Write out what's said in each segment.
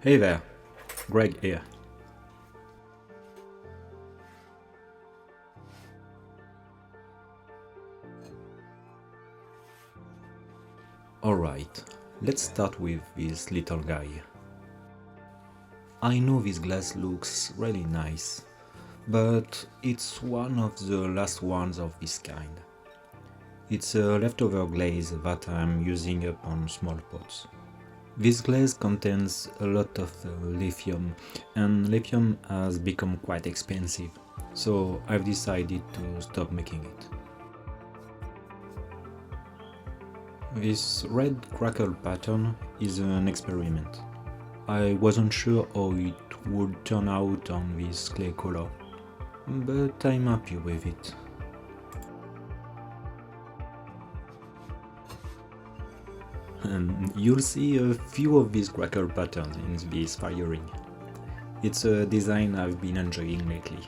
Hey there, Greg here. Alright, let's start with this little guy. I know this glass looks really nice, but it's one of the last ones of this kind. It's a leftover glaze that I'm using up on small pots. This glaze contains a lot of lithium, and lithium has become quite expensive, so I've decided to stop making it. This red crackle pattern is an experiment. I wasn't sure how it would turn out on this clay color, but I'm happy with it. And you'll see a few of these crackle patterns in this firing. It's a design I've been enjoying lately.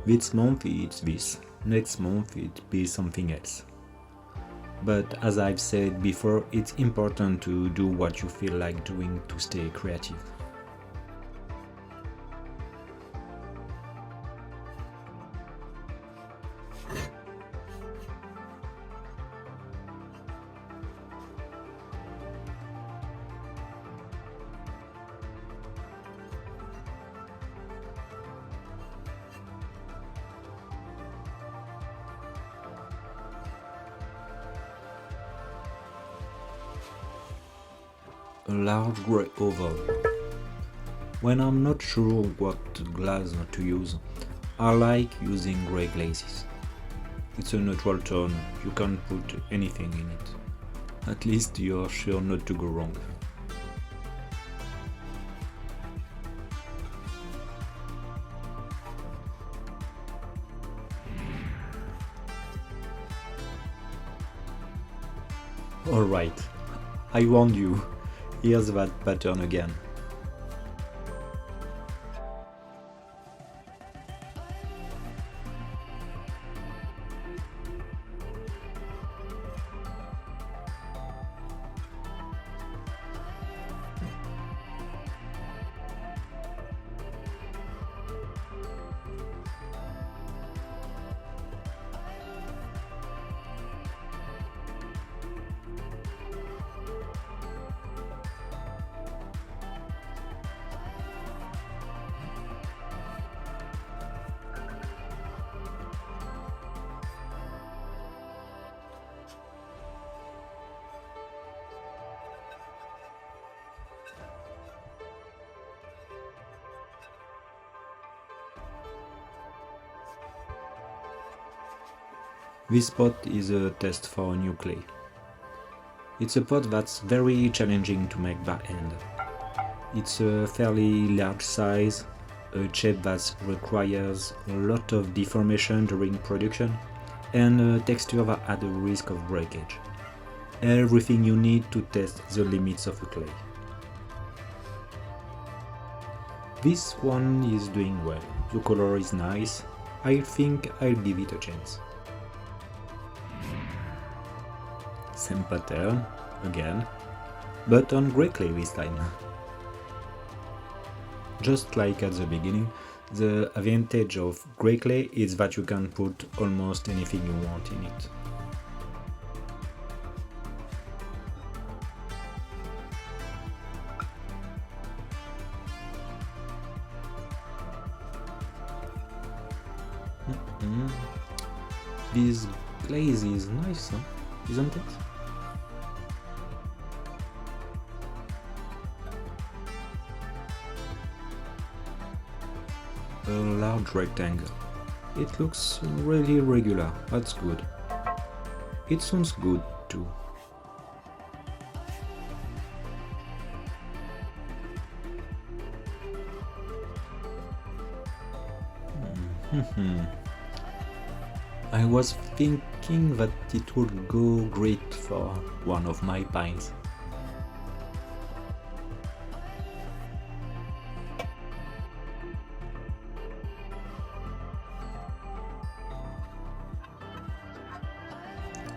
This month it's this, next month it'll be something else. But as I've said before, it's important to do what you feel like doing to stay creative. A large grey oval. When I'm not sure what glass to use, I like using grey glazes. It's a neutral tone, you can put anything in it. At least you're sure not to go wrong. Alright, I warned you. Here's that pattern again. This pot is a test for a new clay. It's a pot that's very challenging to make by hand. It's a fairly large size, a shape that requires a lot of deformation during production, and a texture that had a risk of breakage. Everything you need to test the limits of a clay. This one is doing well, the color is nice, I think I'll give it a chance. Same pattern, again, but on grey clay this time. Just like at the beginning, the advantage of grey clay is that you can put almost anything you want in it. This glaze is nice, huh? Isn't it? A large rectangle. It looks really regular, that's good. It sounds good too. I was thinking that it would go great for one of my pines.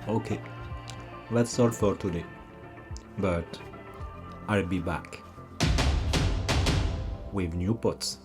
Okay, that's all for today. But I'll be back. with new pots.